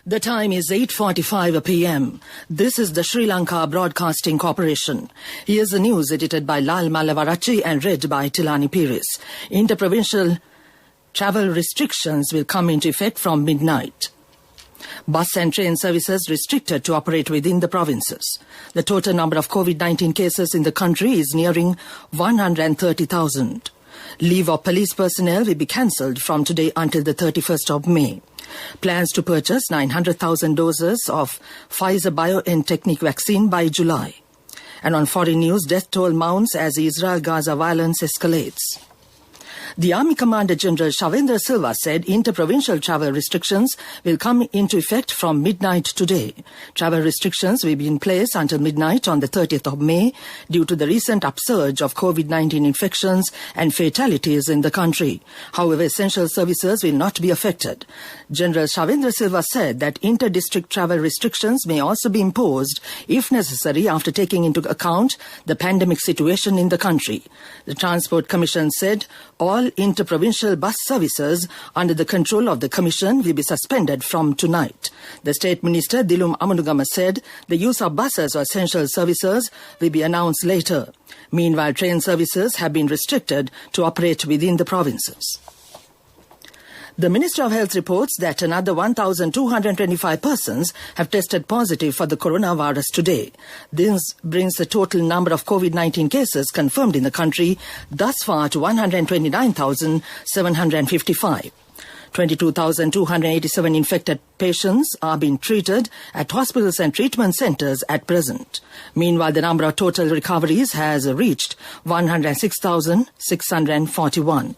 The time is 8:45 p.m. This is the Sri Lanka Broadcasting Corporation. Here's the news edited by Lal Malavarachi and read by Tilani Pires. Interprovincial travel restrictions will come into effect from midnight. Bus and train services restricted to operate within the provinces. The total number of COVID-19 cases in the country is nearing 130,000. Leave of police personnel will be cancelled from today until the 31st of May. Plans to purchase 900,000 doses of Pfizer-BioNTech vaccine by July. And on foreign news, death toll mounts as Israel-Gaza violence escalates. The Army Commander General Shavendra Silva said interprovincial travel restrictions will come into effect from midnight today. Travel restrictions will be in place until midnight on the 30th of May due to the recent upsurge of COVID-19 infections and fatalities in the country. However, essential services will not be affected. General Shavendra Silva said that inter-district travel restrictions may also be imposed if necessary after taking into account the pandemic situation in the country. The Transport Commission said all interprovincial bus services under the control of the Commission will be suspended from tonight. The State Minister Dilum Amanugama said the use of buses or essential services will be announced later. Meanwhile, train services have been restricted to operate within the provinces. The Minister of Health reports that another 1,225 persons have tested positive for the coronavirus today. This brings the total number of COVID-19 cases confirmed in the country thus far to 129,755. 22,287 infected patients are being treated at hospitals and treatment centres at present. Meanwhile, the number of total recoveries has reached 106,641.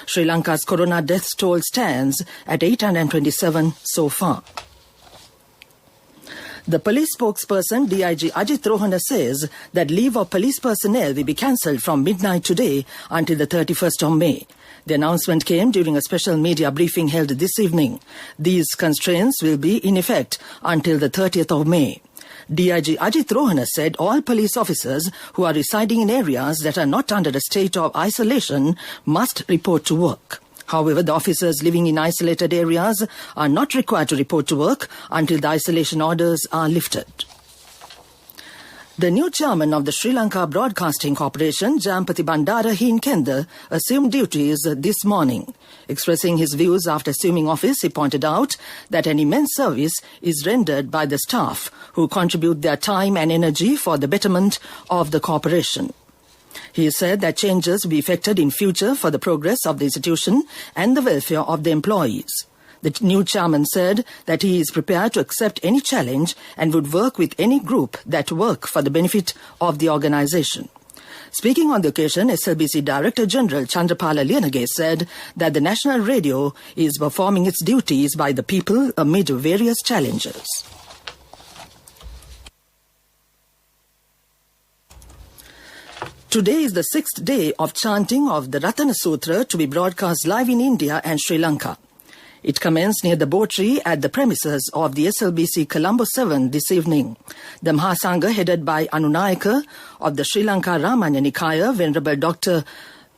Sri Lanka's corona death toll stands at 827 so far. The police spokesperson DIG Ajit Rohana says that leave of police personnel will be cancelled from midnight today until the 31st of May. The announcement came during a special media briefing held this evening. These constraints will be in effect until the 30th of May. DIG Ajit Rohana said all police officers who are residing in areas that are not under a state of isolation must report to work. However, the officers living in isolated areas are not required to report to work until the isolation orders are lifted. The new chairman of the Sri Lanka Broadcasting Corporation, Jampati Bandara Heenkenda, assumed duties this morning. Expressing his views after assuming office, he pointed out that an immense service is rendered by the staff who contribute their time and energy for the betterment of the corporation. He said that changes will be effected in future for the progress of the institution and the welfare of the employees. The new chairman said that he is prepared to accept any challenge and would work with any group that work for the benefit of the organisation. Speaking on the occasion, SLBC Director General Chandrapala Liyanage said that the National Radio is performing its duties by the people amid various challenges. Today is the 6th day of chanting of the Ratana Sutra to be broadcast live in India and Sri Lanka. It commenced near the Botry at the premises of the SLBC Colombo 7 this evening. The Mahasangha, headed by Anunayaka of the Sri Lanka Ramanya Nikaya, Venerable Dr.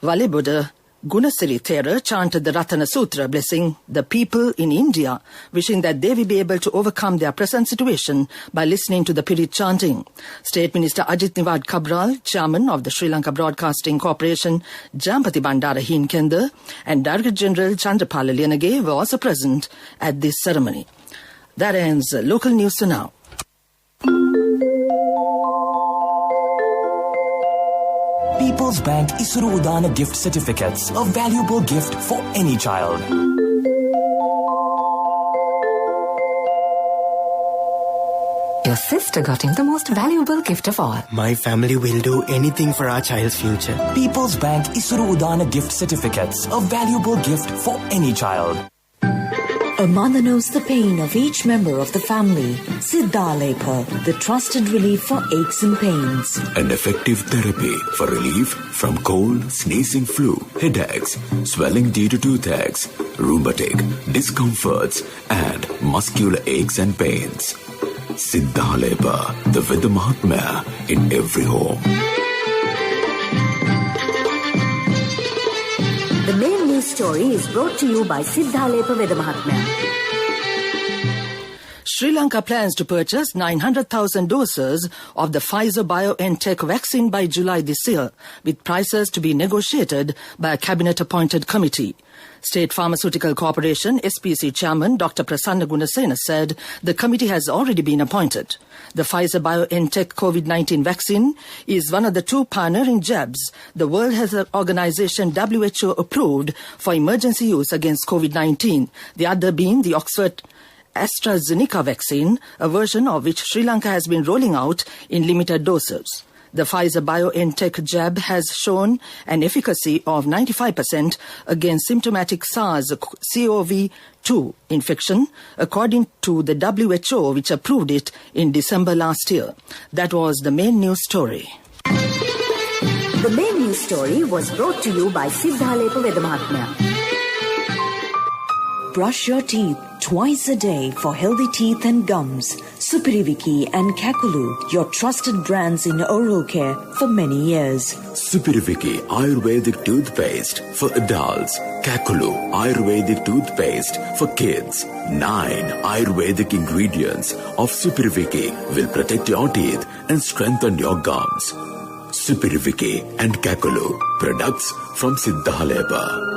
Valeboda Gunasiri Thera, chanted the Ratana Sutra, blessing the people in India, wishing that they will be able to overcome their present situation by listening to the Pirit chanting. State Minister Ajit Niwad Kabral, Chairman of the Sri Lanka Broadcasting Corporation, Jampati Bandara Heenkenda, and Director General Chandrapala Liyanage were also present at this ceremony. That ends local news for now. People's Bank Isuru Udana gift certificates, a valuable gift for any child. Your sister got him the most valuable gift of all. My family will do anything for our child's future. People's Bank Isuru Udana gift certificates, a valuable gift for any child. A mother knows the pain of each member of the family. Siddhalepa, the trusted relief for aches and pains. An effective therapy for relief from cold, sneezing, flu, headaches, swelling due to toothaches, rheumatic, discomforts, and muscular aches and pains. Siddhalepa, the Veda Mahatmya in every home. The main news story is brought to you by Siddhalepa Veda Mahatmya. Sri Lanka plans to purchase 900,000 doses of the Pfizer-BioNTech vaccine by July this year, with prices to be negotiated by a cabinet-appointed committee. State Pharmaceutical Corporation SPC Chairman Dr. Prasanna Gunasena said the committee has already been appointed. The Pfizer-BioNTech COVID-19 vaccine is one of the two pioneering jabs the World Health Organization WHO approved for emergency use against COVID-19, the other being the Oxford AstraZeneca vaccine, a version of which Sri Lanka has been rolling out in limited doses. The Pfizer-BioNTech jab has shown an efficacy of 95% against symptomatic SARS-CoV-2 infection, according to the WHO, which approved it in December last year. That was the main news story. The main news story was brought to you by Siddhalepa Vedamahatmya. Brush your teeth twice a day for healthy teeth and gums. Supiriviki and Kakulu, your trusted brands in oral care for many years. Supiriviki Ayurvedic toothpaste for adults. Kakulu Ayurvedic toothpaste for kids. 9 Ayurvedic ingredients of Supiriviki will protect your teeth and strengthen your gums. Supiriviki and Kakulu, products from Siddhalepa.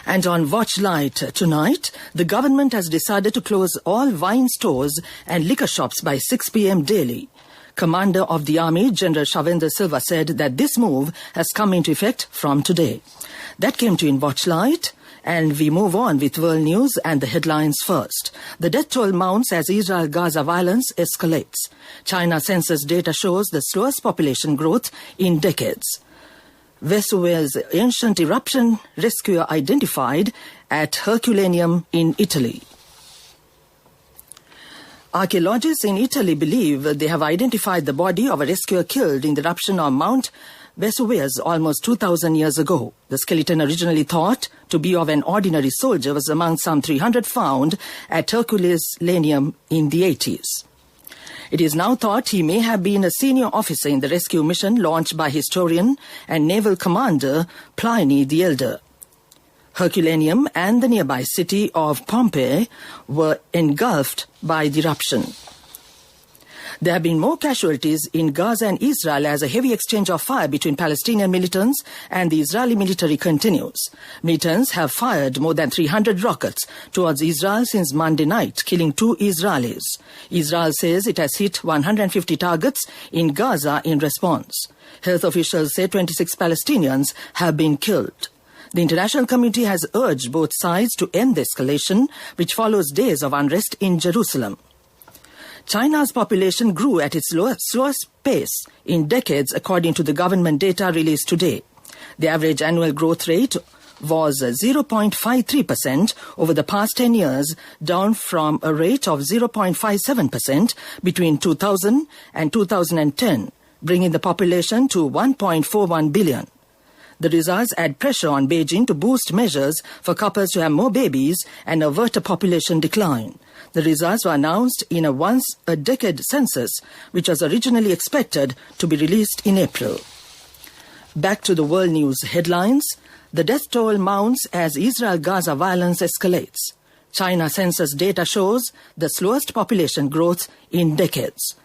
And on Watchlight tonight, the government has decided to close all wine stores and liquor shops by 6 p.m. daily. Commander of the Army, General Shavendra Silva, said that this move has come into effect from today. That came to in Watchlight, and we move on with world news and the headlines first. The death toll mounts as Israel-Gaza violence escalates. China census data shows the slowest population growth in decades. Vesuvius ancient eruption rescuer identified at Herculaneum in Italy. Archaeologists in Italy believe they have identified the body of a rescuer killed in the eruption of Mount Vesuvius almost 2,000 years ago. The skeleton, originally thought to be of an ordinary soldier, was among some 300 found at Herculaneum in the 80s. It is now thought he may have been a senior officer in the rescue mission launched by historian and naval commander Pliny the Elder. Herculaneum and the nearby city of Pompeii were engulfed by the eruption. There have been more casualties in Gaza and Israel as a heavy exchange of fire between Palestinian militants and the Israeli military continues. Militants have fired more than 300 rockets towards Israel since Monday night, killing 2 Israelis. Israel says it has hit 150 targets in Gaza in response. Health officials say 26 Palestinians have been killed. The international community has urged both sides to end the escalation, which follows days of unrest in Jerusalem. China's population grew at its slowest pace in decades, according to the government data released today. The average annual growth rate was 0.53% over the past 10 years, down from a rate of 0.57% between 2000 and 2010, bringing the population to 1.41 billion. The results add pressure on Beijing to boost measures for couples to have more babies and avert a population decline. The results were announced in a once-a-decade census, which was originally expected to be released in April. Back to the world news headlines. The death toll mounts as Israel-Gaza violence escalates. China census data shows the slowest population growth in decades.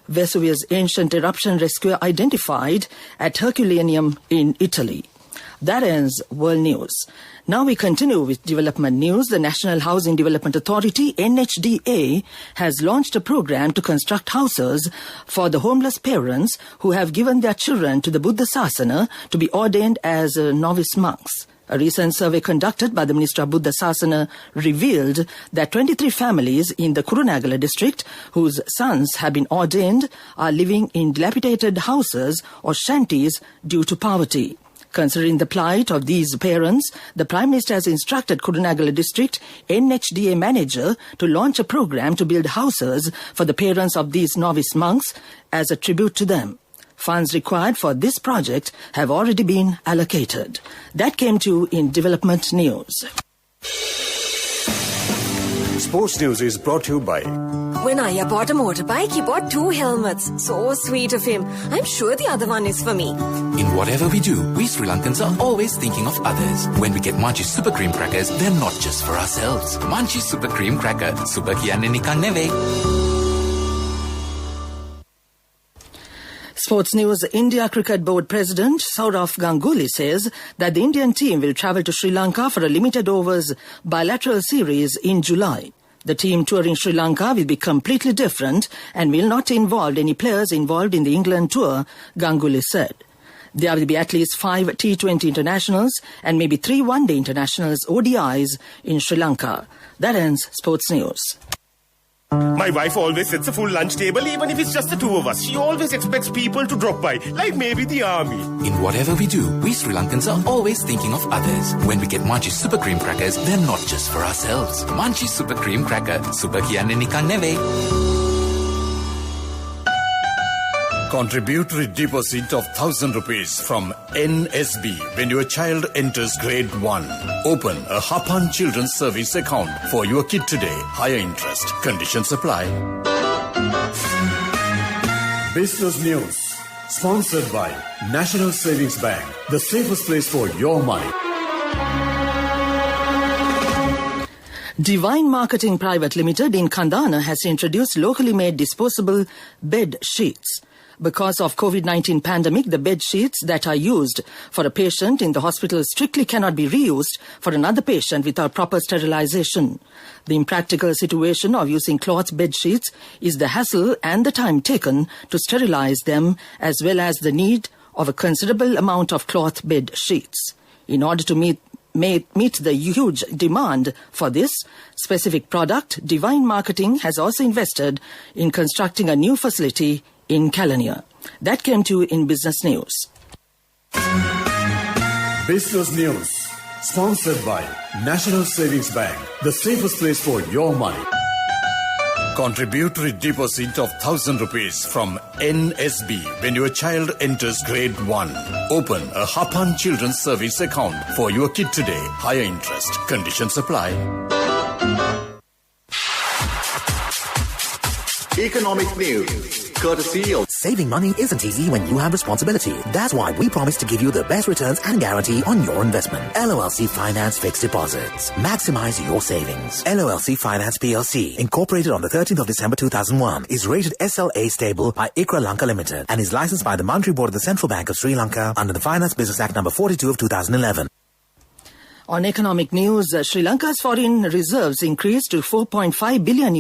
Vesuvius ancient eruption rescuer identified at Herculaneum in Italy. That ends world news. Now we continue with development news. The National Housing Development Authority, NHDA, has launched a program to construct houses for the homeless parents who have given their children to the Buddha Sasana to be ordained as novice monks. A recent survey conducted by the Ministry of Buddha Sasana revealed that 23 families in the Kurunegala district whose sons have been ordained are living in dilapidated houses or shanties due to poverty. Considering the plight of these parents, the Prime Minister has instructed Kurunegala District NHDA manager to launch a program to build houses for the parents of these novice monks as a tribute to them. Funds required for this project have already been allocated. That came to you in development news. Sports news is brought to you by When Aya bought a motorbike, he bought 2 helmets. So sweet of him. I'm sure the other one is for me. In whatever we do, we Sri Lankans are always thinking of others. When we get Munchies Super Cream Crackers, they're not just for ourselves. Munchies Super Cream Cracker. Super kiyanne nikan නෙවෙයි. Sports News. India Cricket Board President Sourav Ganguly says that the Indian team will travel to Sri Lanka for a limited overs bilateral series in July. The team touring Sri Lanka will be completely different and will not involve any players involved in the England tour, Ganguly said. There will be at least 5 T20 internationals and maybe 3 one-day internationals ODIs in Sri Lanka. That ends Sports News. My wife always sets a full lunch table, even if it's just the 2 of us. She always expects people to drop by, like maybe the army. In whatever we do, we Sri Lankans are always thinking of others. When we get Munchies Super Cream Crackers, they're not just for ourselves. Munchies Super Cream Cracker. Super kiyanne nikan නෙවෙයි. Contributory deposit of 1,000 rupees from NSB when your child enters grade 1. Open a Hapan Children's Service account for your kid today. Higher interest. Conditions apply. Business News. Sponsored by National Savings Bank. The safest place for your money. Divine Marketing Private Limited in Kandana has introduced locally made disposable bed sheets. Because of COVID-19 pandemic, the bed sheets that are used for a patient in the hospital strictly cannot be reused for another patient without proper sterilization. The impractical situation of using cloth bed sheets is the hassle and the time taken to sterilize them, as well as the need of a considerable amount of cloth bed sheets. In order to meet the huge demand for this specific product, Divine Marketing has also invested in constructing a new facility in Kelaniya. That came to you in Business News. Business News. Sponsored by National Savings Bank. The safest place for your money. Contributory deposit of 1,000 rupees from NSB when your child enters grade 1. Open a Hapan Children's Service account for your kid today. Higher interest. Conditions apply. Economic News. Courtesy of Saving money isn't easy when you have responsibility. That's why we promise to give you the best returns and guarantee on your investment. LOLC Finance Fixed Deposits. Maximize your savings. LOLC Finance PLC, incorporated on the 13th of December 2001, is rated SLA stable by ICRA Lanka Limited and is licensed by the Monetary Board of the Central Bank of Sri Lanka under the Finance Business Act number 42 of 2011. On economic news, Sri Lanka's foreign reserves increased to $4.5 billion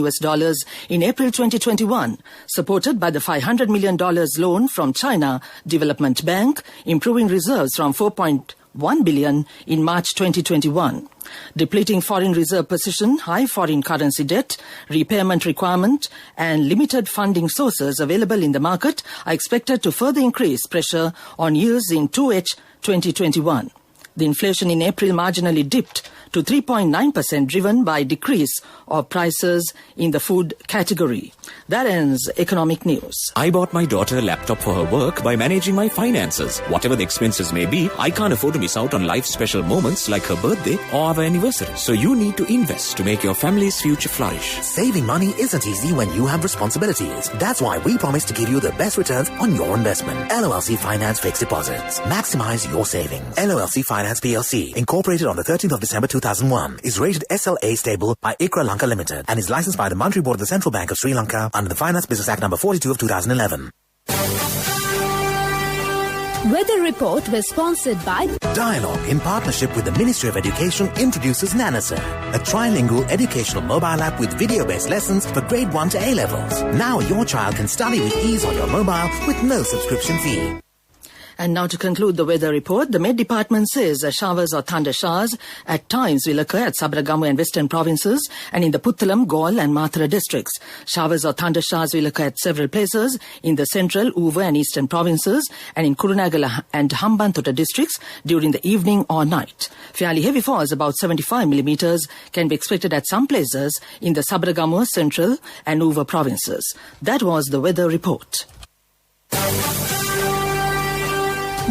in April 2021, supported by the $500 million loan from China Development Bank, improving reserves from $4.1 billion in March 2021. Depleting foreign reserve position, high foreign currency debt, repayment requirement, and limited funding sources available in the market are expected to further increase pressure on yields in 2H 2021. The inflation in April marginally dipped to 3.9%, driven by decrease of prices in the food category. That ends economic news. I bought my daughter a laptop for her work by managing my finances. Whatever the expenses may be, I can't afford to miss out on life's special moments like her birthday or our anniversary. So you need to invest to make your family's future flourish. Saving money isn't easy when you have responsibilities. That's why we promise to give you the best returns on your investment. LOLC Finance Fixed Deposits. Maximize your savings. LOLC Finance PLC, incorporated on the 13th of December 2001, is rated SLA stable by ICRA Lanka Limited and is licensed by the Monetary Board of the Central Bank of Sri Lanka under the Finance Business Act number 42 of 2011. Weather Report was sponsored by Dialogue, in partnership with the Ministry of Education, introduces Nanasir, a trilingual educational mobile app with video-based lessons for grade 1 to A-levels. Now your child can study with ease on your mobile with no subscription fee. And now to conclude the weather report, the Met Department says showers or thunder showers at times will occur at Sabaragamu and Western provinces and in the Puttalam, Galle and Mathura districts. Showers or thunder showers will occur at several places in the Central, Uva and Eastern provinces and in Kurunagala and Hambantota districts during the evening or night. Fairly heavy falls, about 75 millimeters, can be expected at some places in the Sabaragamu, Central and Uva provinces. That was the weather report.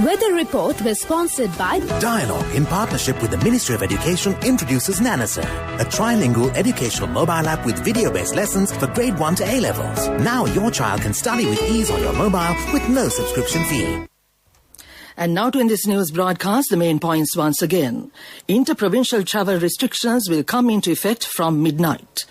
Weather report was sponsored by Dialogue, in partnership with the Ministry of Education, introduces Nanasir, a trilingual educational mobile app with video-based lessons for grade 1 to A-levels. Now your child can study with ease on your mobile with no subscription fee. And now to end this news broadcast, the main points once again. Inter-provincial travel restrictions will come into effect from midnight.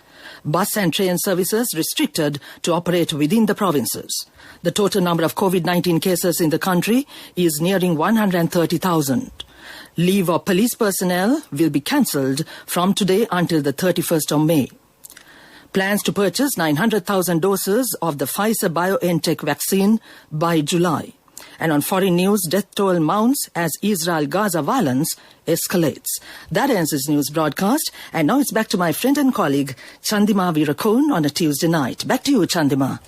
Bus and train services restricted to operate within the provinces. The total number of COVID-19 cases in the country is nearing 130,000. Leave of police personnel will be cancelled from today until the 31st of May. Plans to purchase 900,000 doses of the Pfizer-BioNTech vaccine by July. And on foreign news, death toll mounts as Israel-Gaza violence escalates. That ends this news broadcast. And now it's back to my friend and colleague, Chandima Virakon, on a Tuesday night. Back to you, Chandima.